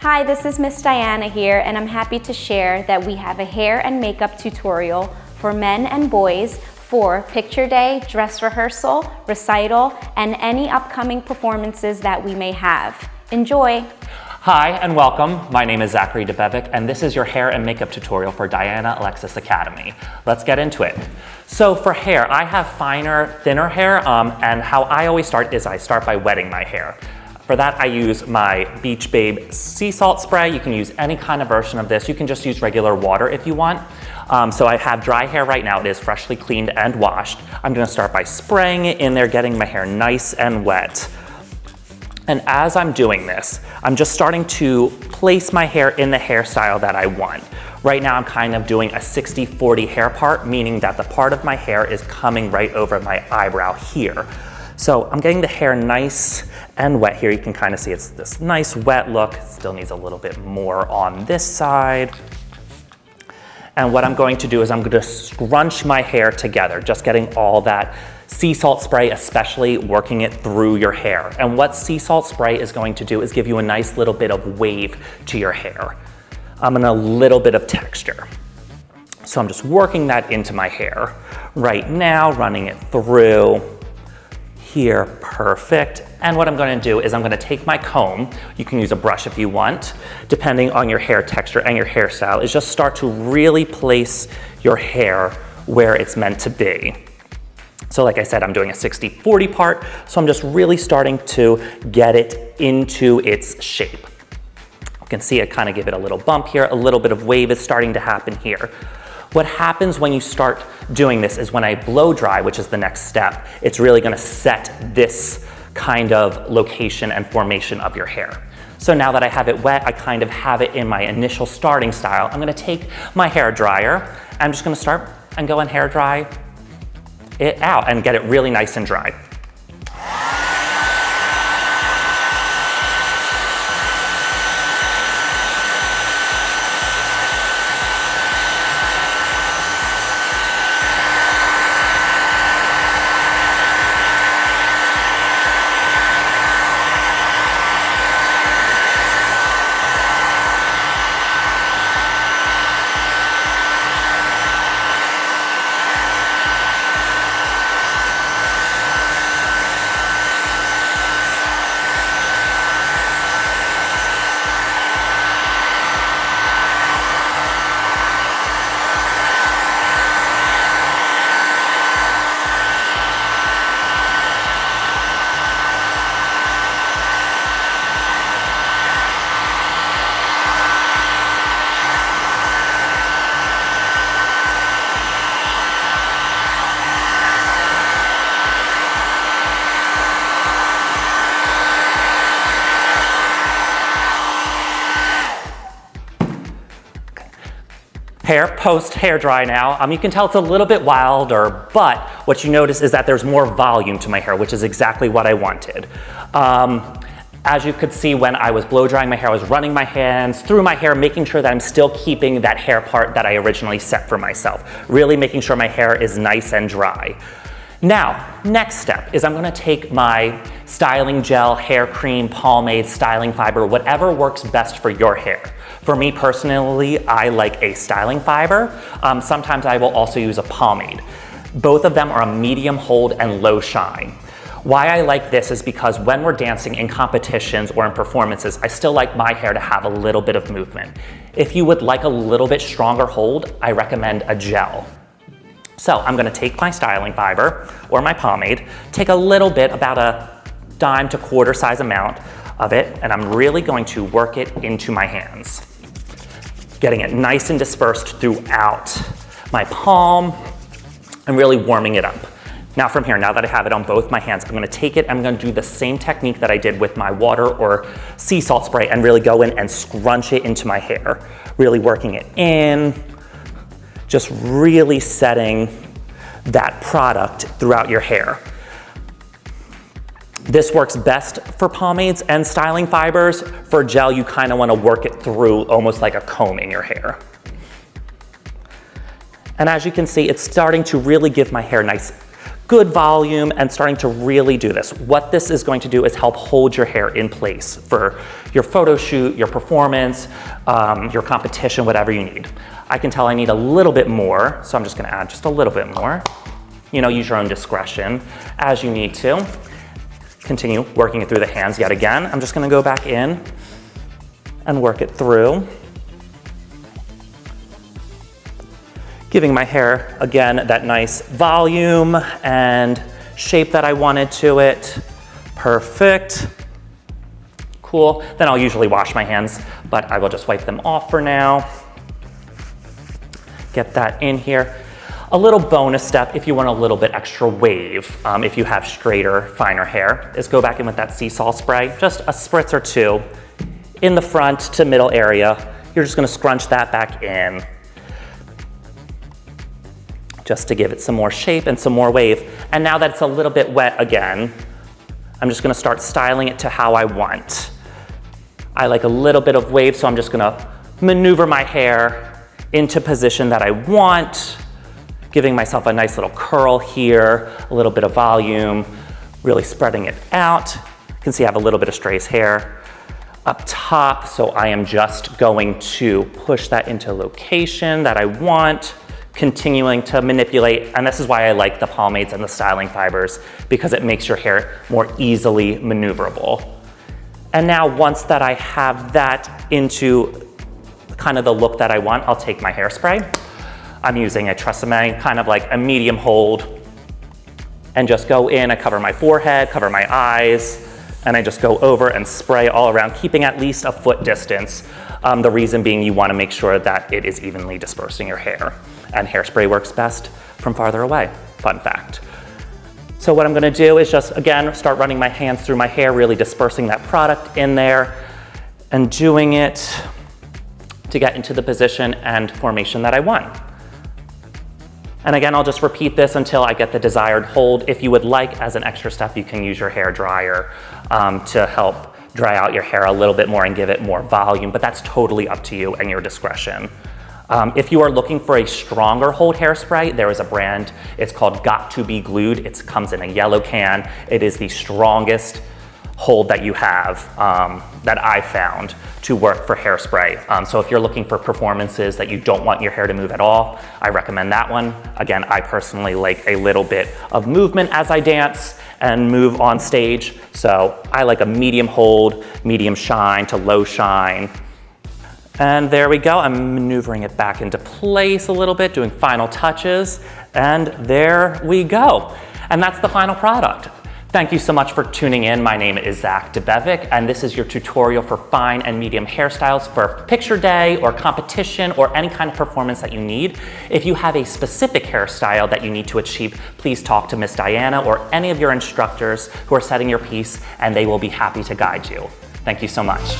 Hi, this is Miss Diana here, and I'm happy to share that we have a hair and makeup tutorial for men and boys for picture day, dress rehearsal, recital, and any upcoming performances that we may have. Enjoy! Hi and welcome. My name is Zachary DeBevic and this is your hair and makeup tutorial for Diana Alexis Academy. Let's get into it. So for hair, I have finer, thinner hair and how I always start is I start by wetting my hair. For that I use my Beach Babe sea salt spray. You can use any kind of version of this. You can just use regular water if you want. So I have dry hair right now. It is freshly cleaned and washed. I'm gonna start by spraying it in there, getting my hair nice and wet. And as I'm doing this, I'm just starting to place my hair in the hairstyle that I want. Right now I'm kind of doing a 60-40 hair part, meaning that the part of my hair is coming right over my eyebrow here. So I'm getting the hair nice and wet here. You can kind of see it's this nice wet look. Still needs a little bit more on this side. And what I'm going to do is I'm going to scrunch my hair together, just getting all that sea salt spray, especially working it through your hair. And what sea salt spray is going to do is give you a nice little bit of wave to your hair and a little bit of texture. So I'm just working that into my hair right now, running it through here, perfect. And what I'm going to do is I'm going to take my comb, you can use a brush if you want, depending on your hair texture and your hairstyle, is just start to really place your hair where it's meant to be. So like I said, I'm doing a 60-40 part, so I'm just really starting to get it into its shape. You can see I kind of give it a little bump here, a little bit of wave is starting to happen here. What happens when you start doing this is when I blow dry, which is the next step, it's really gonna set this kind of location and formation of your hair. So now that I have it wet, I kind of have it in my initial starting style. I'm gonna take my hair dryer, I'm just gonna start and go and hair dry it out and get it really nice and dry. Hair post hair dry now. You can tell it's a little bit wilder, but what you notice is that there's more volume to my hair, which is exactly what I wanted. As you could see when I was blow drying my hair, I was running my hands through my hair, making sure that I'm still keeping that hair part that I originally set for myself. Really making sure my hair is nice and dry. Now, next step is I'm gonna take my styling gel, hair cream, pomade, styling fiber, whatever works best for your hair. For me personally, I like a styling fiber. Sometimes I will also use a pomade. Both of them are a medium hold and low shine. Why I like this is because when we're dancing in competitions or in performances, I still like my hair to have a little bit of movement. If you would like a little bit stronger hold, I recommend a gel. So I'm gonna take my styling fiber or my pomade, take a little bit, about a dime to quarter size amount of it, and I'm really going to work it into my hands. Getting it nice and dispersed throughout my palm and really warming it up. Now from here, now that I have it on both my hands, I'm gonna take it, I'm gonna do the same technique that I did with my water or sea salt spray and really go in and scrunch it into my hair. Really working it in, just really setting that product throughout your hair. This works best for pomades and styling fibers. For gel, you kind of want to work it through almost like a comb in your hair. And as you can see, it's starting to really give my hair nice good volume and starting to really do this. What this is going to do is help hold your hair in place for your photo shoot, your performance, your competition, whatever you need. I can tell I need a little bit more, so I'm just gonna add just a little bit more. You know, use your own discretion as you need to. Continue working it through the hands yet again. I'm just gonna go back in and work it through. Giving my hair, again, that nice volume and shape that I wanted to it. Perfect. Cool. Then I'll usually wash my hands, but I will just wipe them off for now. Get that in here. A little bonus step if you want a little bit extra wave, if you have straighter, finer hair, is go back in with that sea salt spray, just a spritz or two in the front to middle area. You're just gonna scrunch that back in just to give it some more shape and some more wave. And now that it's a little bit wet again, I'm just gonna start styling it to how I want. I like a little bit of wave, so I'm just gonna maneuver my hair into position that I want, giving myself a nice little curl here, a little bit of volume, really spreading it out. You can see I have a little bit of Stray's hair up top, so I am just going to push that into location that I want, continuing to manipulate, and this is why I like the pomades and the styling fibers, because it makes your hair more easily maneuverable. And now once that I have that into kind of the look that I want, I'll take my hairspray. I'm using a Tresemme, kind of like a medium hold, and just go in. I cover my forehead, cover my eyes, and I just go over and spray all around, keeping at least a foot distance. The reason being you want to make sure that it is evenly dispersing your hair. And hairspray works best from farther away, fun fact. So what I'm gonna do is just, again, start running my hands through my hair, really dispersing that product in there and doing it to get into the position and formation that I want. And again, I'll just repeat this until I get the desired hold. If you would like, as an extra step, you can use your hair dryer to help dry out your hair a little bit more and give it more volume, but that's totally up to you and your discretion. If you are looking for a stronger hold hairspray, there is a brand, it's called Got to Be Glued. It comes in a yellow can. It is the strongest hold that you have that I found to work for hairspray. So if you're looking for performances that you don't want your hair to move at all, I recommend that one. Again, I personally like a little bit of movement as I dance and move on stage. So I like a medium hold, medium shine to low shine. And there we go. I'm maneuvering it back into place a little bit, doing final touches, and there we go. And that's the final product. Thank you so much for tuning in. My name is Zach DeBevick, and this is your tutorial for fine and medium hairstyles for picture day or competition or any kind of performance that you need. If you have a specific hairstyle that you need to achieve, please talk to Miss Diana or any of your instructors who are setting your piece, and they will be happy to guide you. Thank you so much.